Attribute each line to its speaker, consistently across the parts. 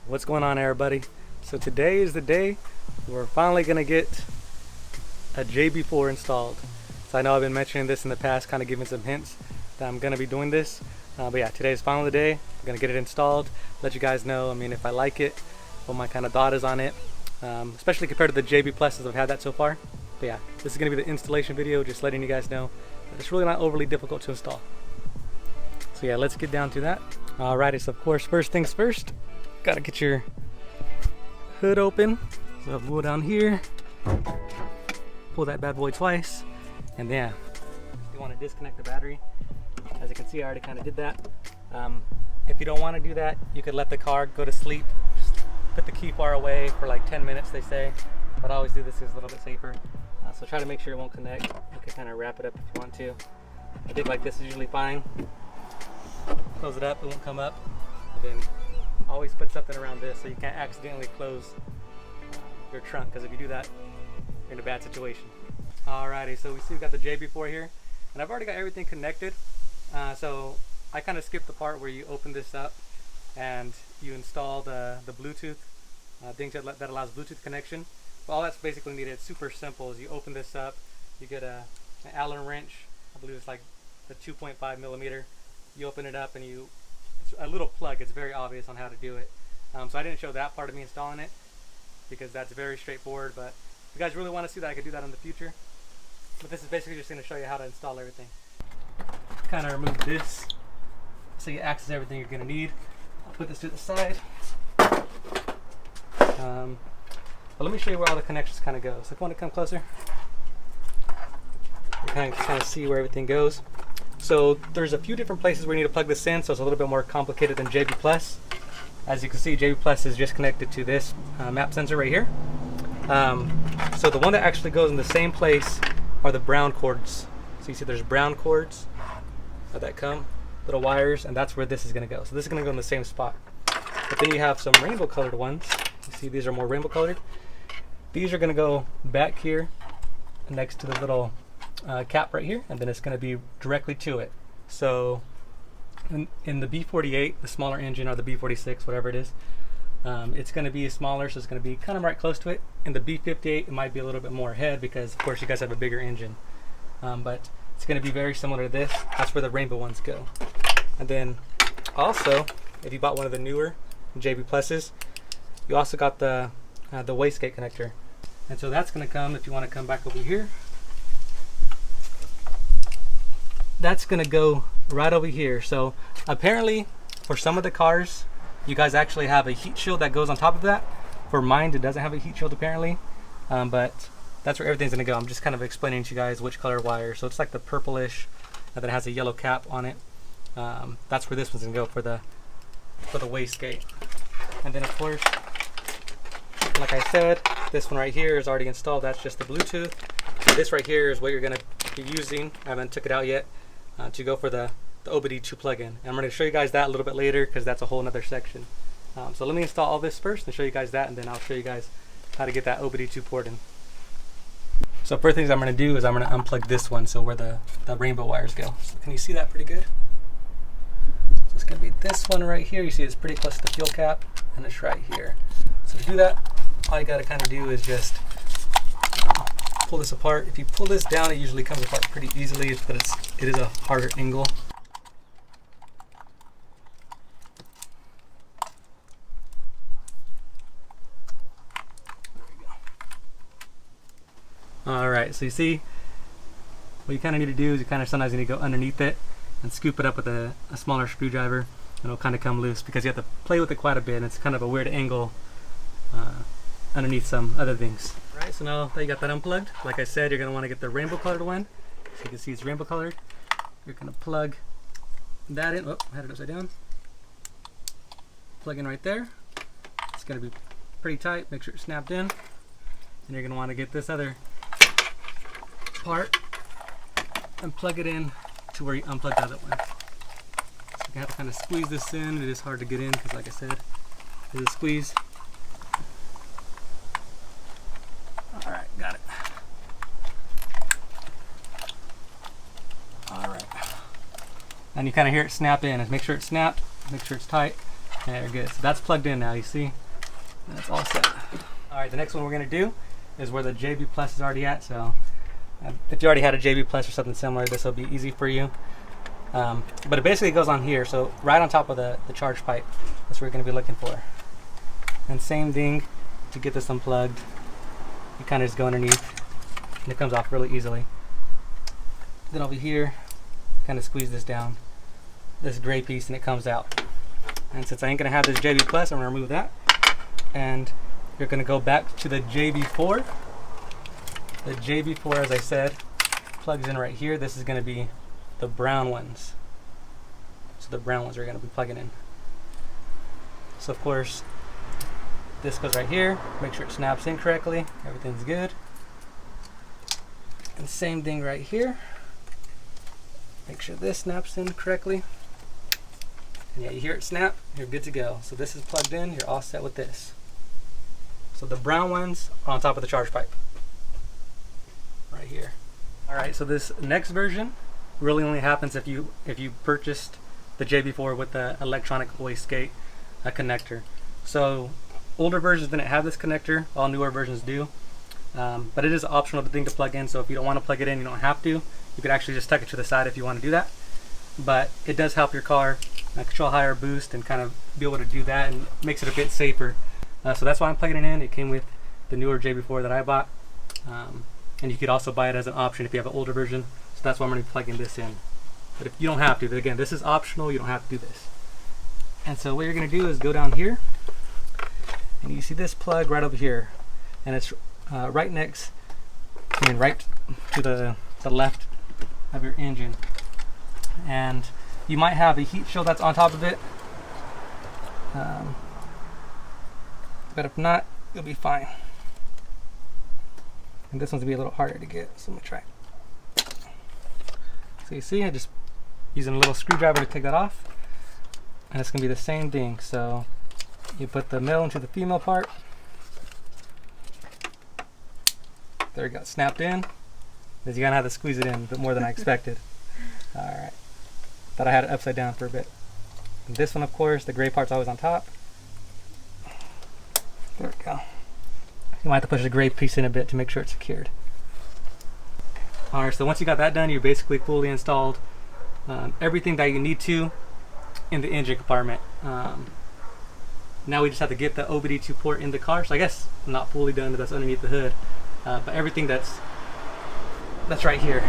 Speaker 1: What's going on, everybody? So today is the day we're finally gonna get a JB4 installed. So I know I've been mentioning this in the past, kind of giving some hints that I'm gonna be doing this, but yeah, today is finally the day. I'm gonna get it installed, let you guys know, I mean, if I like it, what my kind of thought is on it, especially compared to the JB Pluses. I've had that so far. But yeah, this is gonna be the installation video, just letting you guys know that it's really not overly difficult to install. So yeah, let's get down to that. Alrighty, so of course, first things first, gotta get your hood open. So I'll go down here, pull that bad boy twice, and yeah, you want to disconnect the battery. As you can see, I already kind of did that. If you don't want to do that, you could let the car go to sleep. Just put the key far away for like 10 minutes, they say. But I always do this because it's a little bit safer. So try to make sure it won't connect. You can kind of wrap it up if you want to. I think like this is usually fine. Close it up, it won't come up. And then always put something around this so you can't accidentally close your trunk, because if you do that, you're in a bad situation. Alrighty, so we see we got the JB4 here, and I've already got everything connected. So I kind of skipped the part where you open this up and you install the Bluetooth thing that allows Bluetooth connection. Well, all that's basically needed. It's super simple. Is you open this up, you get an Allen wrench. I believe it's like the 2.5 millimeter. You open it up and it's a little plug. It's very obvious on how to do it. So I didn't show that part of me installing it because that's very straightforward. But if you guys really want to see that, I could do that in the future. But this is basically just going to show you how to install everything. Kind of remove this so you access everything you're going to need. I'll put this to the side. But let me show you where all the connections kind of go. So if you want to come closer, you kind of see where everything goes. So there's a few different places where you need to plug this in, so it's a little bit more complicated than JB Plus. As you can see, JB Plus is just connected to this map sensor right here. So the one that actually goes in the same place are the brown cords. So you see there's brown cords that come, little wires, and that's where this is going to go. So this is going to go in the same spot. But then you have some rainbow colored ones. You see these are more rainbow colored. These are going to go back here next to the little cap right here, and then it's going to be directly to it. So in the B48, the smaller engine, or the B46, whatever it is, it's going to be smaller, so it's going to be kind of right close to it. In the B58, it might be a little bit more ahead because, of course, you guys have a bigger engine. But it's going to be very similar to this. That's where the rainbow ones go. And then also, if you bought one of the newer JB Pluses, you also got the wastegate connector. And so that's going to come, if you want to come back over here, that's going to go right over here. So apparently for some of the cars, you guys actually have a heat shield that goes on top of that. For mine, it doesn't have a heat shield apparently, but that's where everything's going to go. I'm just kind of explaining to you guys which color wire. So it's like the purplish that has a yellow cap on it. That's where this one's going to go for the wastegate. And then of course, like I said, this one right here is already installed. That's just the Bluetooth. This right here is what you're going to be using. I haven't took it out yet, to go for the OBDII plugin. And I'm going to show you guys that a little bit later because that's a whole nother section. So let me install all this first and show you guys that, and then I'll show you guys how to get that OBDII port in. So first things I'm going to do is I'm going to unplug this one, so where the rainbow wires go. So can you see that pretty good? So it's going to be this one right here. You see it's pretty close to the fuel cap, and it's right here. So to do that, all you got to kind of do is just pull this apart. If you pull this down, it usually comes apart pretty easily, but it is a harder angle. There we go. All right, so you see, what you kind of need to do is you kind of sometimes need to go underneath it and scoop it up with a smaller screwdriver, and it'll kind of come loose because you have to play with it quite a bit, and it's kind of a weird angle underneath some other things. Alright, so now that you got that unplugged, like I said, you're going to want to get the rainbow colored one. So you can see it's rainbow colored. You're going to plug that in. Oh, I had it upside down. Plug in right there. It's going to be pretty tight. Make sure it's snapped in. And you're going to want to get this other part and plug it in to where you unplug the other one. So you have to kind of squeeze this in. It is hard to get in because, like I said, there's a squeeze. Alright, got it. Alright. And you kind of hear it snap in. Make sure it's snapped, make sure it's tight. There, good. So that's plugged in now, you see? That's all set. Alright, the next one we're going to do is where the JB Plus is already at. So if you already had a JB Plus or something similar, this will be easy for you. But it basically goes on here, so right on top of the charge pipe. That's what you're going to be looking for. And same thing, to get this unplugged, you kind of just go underneath, and it comes off really easily. Then over here, kind of squeeze this down, this gray piece, and it comes out. And since I ain't going to have this JB Plus, I'm going to remove that. And you're going to go back to the JB4. The JB4, as I said, plugs in right here. This is going to be the brown ones. So the brown ones are going to be plugging in. So of course, this goes right here. Make sure it snaps in correctly. Everything's good. And same thing right here. Make sure this snaps in correctly. And yeah, you hear it snap, you're good to go. So this is plugged in, you're all set with this. So the brown ones are on top of the charge pipe. Right here. Alright, so this next version really only happens if you purchased the JB4 with the electronic Wastegate connector. So older versions didn't have this connector, all newer versions do. But it is an optional thing to plug in, so if you don't want to plug it in, you don't have to. You could actually just tuck it to the side if you want to do that. But it does help your car control higher boost and kind of be able to do that, and makes it a bit safer. So that's why I'm plugging it in. It came with the newer JB4 that I bought. And you could also buy it as an option if you have an older version. So that's why I'm going to be plugging this in. But if you don't have to, but again, this is optional, you don't have to do this. And so what you're going to do is go down here, and you see this plug right over here. And it's right next, right to the left of your engine. And you might have a heat shield that's on top of it. But if not, you'll be fine. And this one's gonna be a little harder to get, so I'm gonna try. So you see, I just using a little screwdriver to take that off. And it's gonna be the same thing. So you put the male into the female part. There we go, snapped in. Because you're gonna have to squeeze it in a bit more than I expected. Alright. Thought I had it upside down for a bit. And this one, of course, the gray part's always on top. There we go. You might have to push the gray piece in a bit to make sure it's secured. Alright, so once you got that done, you're basically fully installed everything that you need to in the engine compartment. Now we just have to get the OBDII port in the car. So I guess not fully done, but that's underneath the hood. But everything that's right here.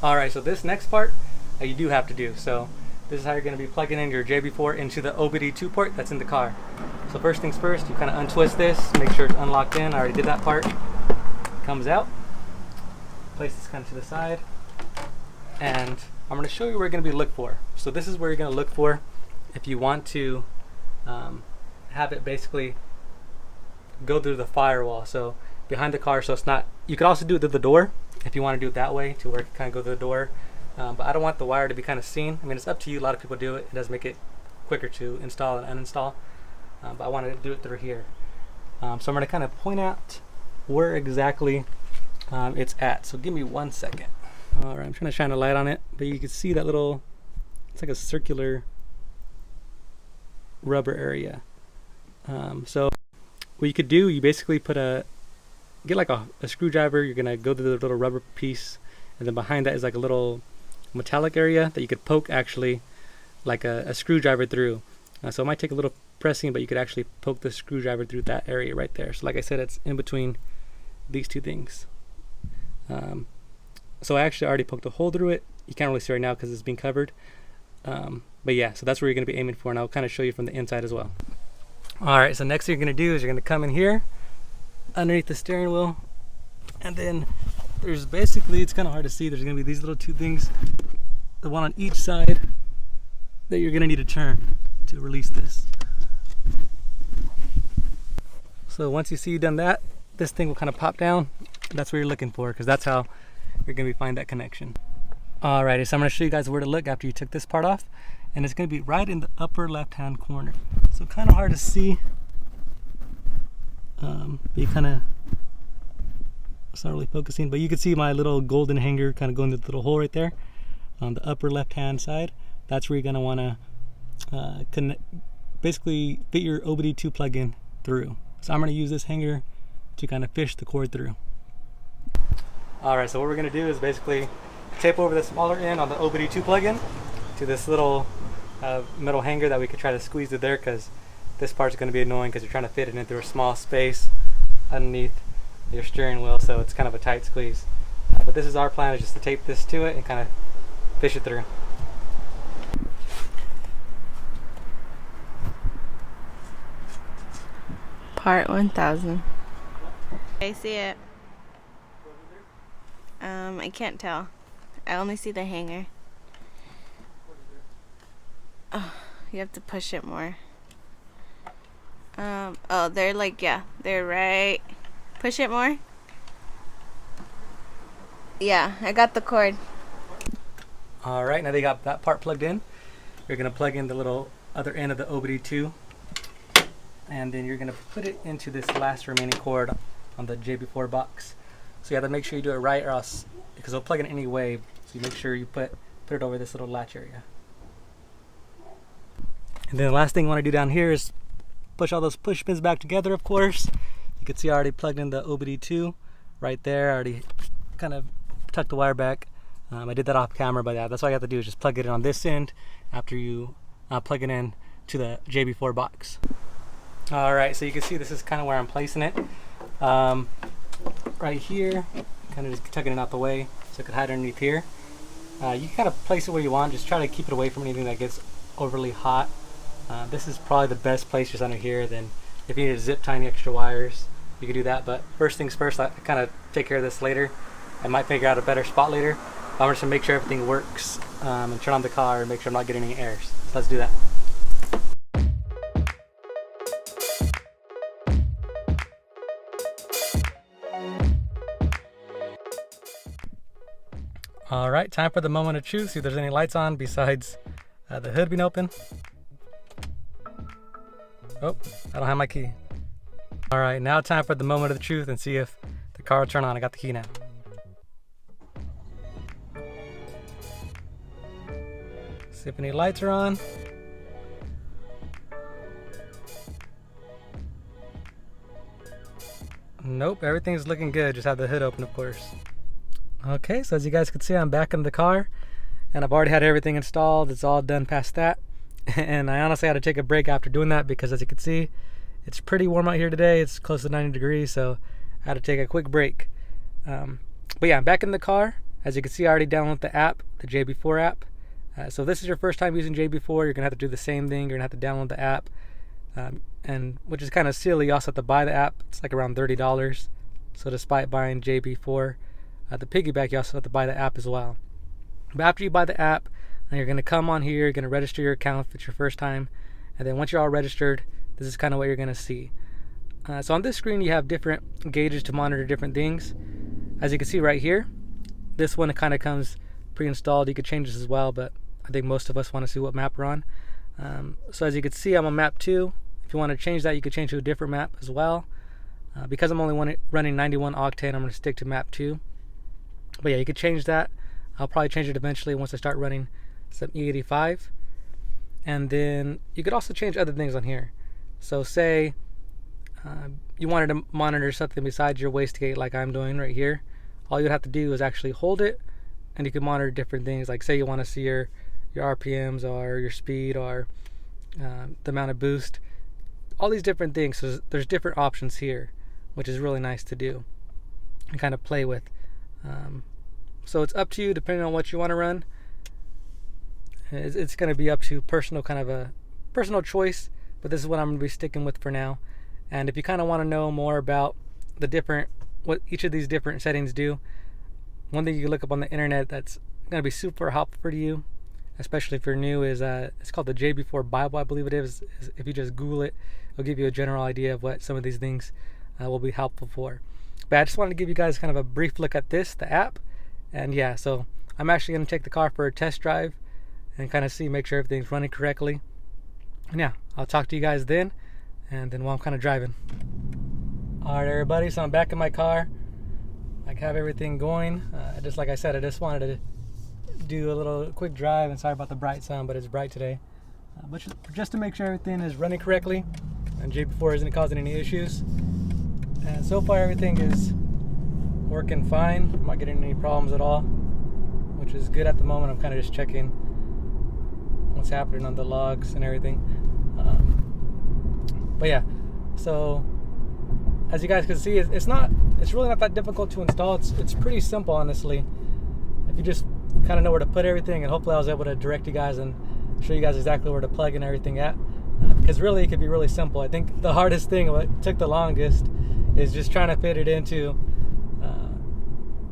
Speaker 1: Alright, so this next part you do have to do. So this is how you're going to be plugging in your JB4 into the OBDII port that's in the car. So first things first, you kind of untwist this, make sure it's unlocked in. I already did that part. Comes out. Place this kind of to the side. And I'm going to show you where you're going to be looked for. So this is where you're going to look for if you want to have it basically go through the firewall. So behind the car, so it's not, you could also do it through the door if you want to do it that way, to where it can kind of go through the door. But I don't want the wire to be kind of seen. I mean, it's up to you. A lot of people do it. It does make it quicker to install and uninstall. But I wanted to do it through here. So I'm going to kind of point out where exactly it's at. So give me 1 second. Alright, I'm trying to shine a light on it, but you can see that little, it's like a circular rubber area. So what you could do, you basically get like a screwdriver. You're going to go to the little rubber piece, and then behind that is like a little metallic area that you could poke actually like a screwdriver through. So it might take a little pressing, but you could actually poke the screwdriver through that area right there. So like I said, it's in between these two things. So I actually already poked a hole through it. You can't really see right now because it's being covered. But yeah, so that's where you're going to be aiming for, and I'll kind of show you from the inside as well. Alright, so next thing you're going to do is you're going to come in here underneath the steering wheel, and then there's basically, it's kind of hard to see, there's going to be these little two things, the one on each side, that you're going to need to turn to release this. So once you see you've done that, this thing will kind of pop down. That's what you're looking for, because that's how you're going to find that connection. Alrighty, so I'm going to show you guys where to look after you took this part off, and it's going to be right in the upper left hand corner. So kind of hard to see, but you kind of, it's not really focusing, but you can see my little golden hanger kind of going through the little hole right there on the upper left hand side. That's where you're going to want to basically fit your OBDII plug-in through. So I'm going to use this hanger to kind of fish the cord through. Alright, so what we're going to do is basically tape over the smaller end on the OBDII plug-in to this little metal hanger that we could try to squeeze through there, because this part's going to be annoying because you're trying to fit it in through a small space underneath your steering wheel, so it's kind of a tight squeeze. But this is our plan, is just to tape this to it and kind of fish it through.
Speaker 2: Part 1000. I see it. I can't tell. I only see the hanger. Oh, you have to push it more. Oh, they're like, yeah, they're right. Push it more. Yeah, I got the cord.
Speaker 1: Alright, now they got that part plugged in. You're going to plug in the little other end of the OBDII, and then you're going to put it into this last remaining cord on the JB4 box. So you have to make sure you do it right, or else, because it'll plug in any way, so you make sure you put it over this little latch area. And then the last thing you want to do down here is push all those push pins back together, of course. You can see I already plugged in the OBDII right there. I already kind of tucked the wire back. I did that off camera, but yeah, that's all you have to do is just plug it in on this end after you plug it in to the JB4 box. Alright, so you can see this is kind of where I'm placing it. Right here, kind of just tucking it out the way so it could hide underneath here. You can kind of place it where you want, just try to keep it away from anything that gets overly hot. This is probably the best place just under here. Then if you need to zip tie any extra wires, you can do that, but first things first, I kind of take care of this later. I might figure out a better spot later. I'm just gonna make sure everything works and turn on the car and make sure I'm not getting any errors. So let's do that. Alright, time for the moment of truth. See if there's any lights on besides the hood being open. Oh, I don't have my key. Alright, now time for the moment of the truth and see if the car will turn on. I got the key now. See if any lights are on. Nope, everything's looking good. Just have the hood open, of course. Okay, so as you guys can see, I'm back in the car and I've already had everything installed. It's all done past that. And I honestly had to take a break after doing that because, as you can see, it's pretty warm out here today. It's close to 90 degrees, so I had to take a quick break. But yeah, I'm back in the car. As you can see, I already downloaded the app, the JB4 app. So if this is your first time using JB4, you're gonna have to do the same thing. You're gonna have to download the app, and which is kind of silly. You also have to buy the app. It's like around $30. So despite buying JB4, the piggyback, you also have to buy the app as well. But after you buy the app, you're gonna come on here. You're gonna register your account if it's your first time, and then once you're all registered, this is kind of what you're gonna see. So on this screen, you have different gauges to monitor different things. As you can see right here, this one kind of comes pre-installed. You could change this as well, but I think most of us want to see what map we're on. So as you can see, I'm on map 2. If you want to change that, you could change to a different map as well. Because I'm only running 91 octane, I'm going to stick to map 2. But yeah, you could change that. I'll probably change it eventually once I start running some E85. And then you could also change other things on here. So say you wanted to monitor something besides your wastegate, like I'm doing right here. All you'd have to do is actually hold it, and you can monitor different things. Like say you want to see your RPMs or your speed or the amount of boost, all these different things. So there's different options here, which is really nice to do and kind of play with. So it's up to you depending on what you want to run. It's going to be up to kind of a personal choice, but this is what I'm going to be sticking with for now. And if you kind of want to know more about what each of these different settings do, one thing you can look up on the internet that's going to be super helpful for you, especially if you're new, is it's called the JB4 Bible, I believe it is. If you just Google it, it'll give you a general idea of what some of these things will be helpful for. But I just wanted to give you guys kind of a brief look at the app. And yeah, so I'm actually going to take the car for a test drive and kind of make sure everything's running correctly. And yeah, I'll talk to you guys then, and then while I'm kind of driving. Alright everybody, so I'm back in my car. I have everything going. Just like I said, I just wanted to do a little quick drive, and sorry about the bright sun, but it's bright today. But just to make sure everything is running correctly and JB4 isn't causing any issues. And so far everything is working fine. I'm not getting any problems at all, which is good at the moment. I'm kind of just checking what's happening on the logs and everything. But yeah, so as you guys can see, it's really not that difficult to install. It's pretty simple, honestly, if you just kind of know where to put everything. And hopefully I was able to direct you guys and show you guys exactly where to plug in everything at, because really it could be really simple. I think the hardest thing, what took the longest, is just trying to fit it into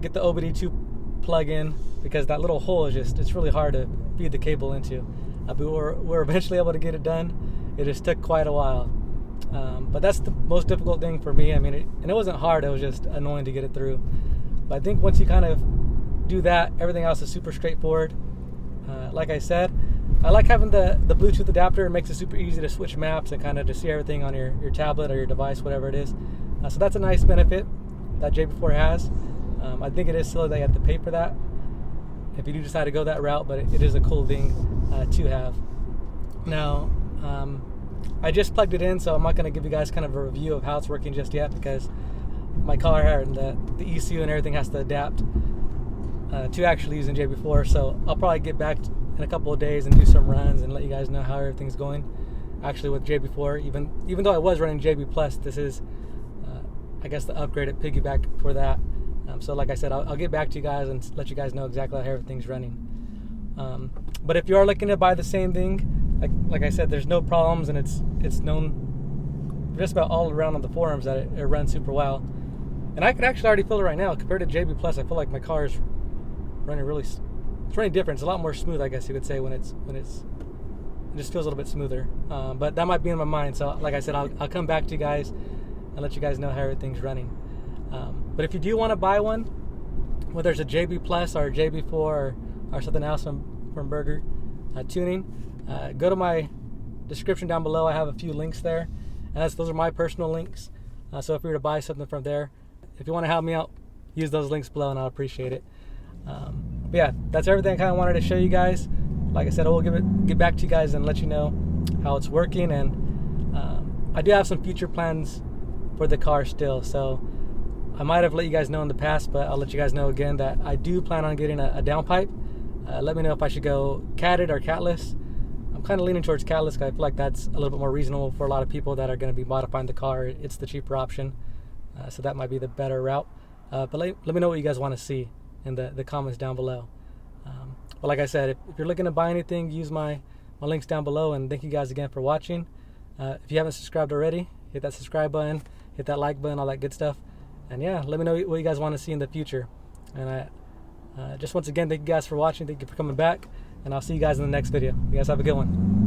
Speaker 1: get the OBDII plug in, because that little hole is it's really hard to feed the cable into. But we're eventually able to get it done. It just took quite a while. But that's the most difficult thing for me. I mean, and it wasn't hard, it was just annoying to get it through. But I think once you kind of do that, everything else is super straightforward. Like I said, I like having the Bluetooth adapter. It makes it super easy to switch maps and kind of to see everything on your tablet or your device, whatever it is. So that's a nice benefit that JB4 has. I think it is silly that you have to pay for that if you do decide to go that route, but it is a cool thing to have. Now, I just plugged it in, so I'm not going to give you guys kind of a review of how it's working just yet, because my car and the ECU and everything has to adapt to actually using JB4. So I'll probably get back in a couple of days and do some runs and let you guys know how everything's going actually with JB4. Even though I was running JB Plus, this is I guess the upgraded piggyback for that. So like I said, I'll get back to you guys and let you guys know exactly how everything's running. But if you are looking to buy the same thing, like I said, there's no problems, and it's known just about all around on the forums that it runs super well. And I could actually already feel it right now compared to JB Plus. I feel like my car is running it's running different. It's a lot more smooth, I guess you could say, when it just feels a little bit smoother. But that might be in my mind. So like I said, I'll come back to you guys and let you guys know how everything's running. But if you do want to buy one, whether it's a JB Plus or a JB4 or something else from Burger Tuning, go to my description down below. I have a few links there, and those are my personal links. So if you were to buy something from there, if you want to help me out, use those links below, and I'll appreciate it. But yeah, that's everything I kind of wanted to show you guys. Like I said, I will get back to you guys and let you know how it's working. And I do have some future plans for the car still, so I might have let you guys know in the past, but I'll let you guys know again that I do plan on getting a downpipe. Let me know if I should go catted or catless. I'm kind of leaning towards catless because I feel like that's a little bit more reasonable for a lot of people that are going to be modifying the car. It's the cheaper option, so that might be the better route. But let me know what you guys want to see in the comments down below. But like I said, if you're looking to buy anything, use my links down below. And thank you guys again for watching. If you haven't subscribed already, hit that subscribe button, hit that like button, all that good stuff. And yeah, let me know what you guys want to see in the future. And I just once again, thank you guys for watching. Thank you for coming back. And I'll see you guys in the next video. You guys have a good one.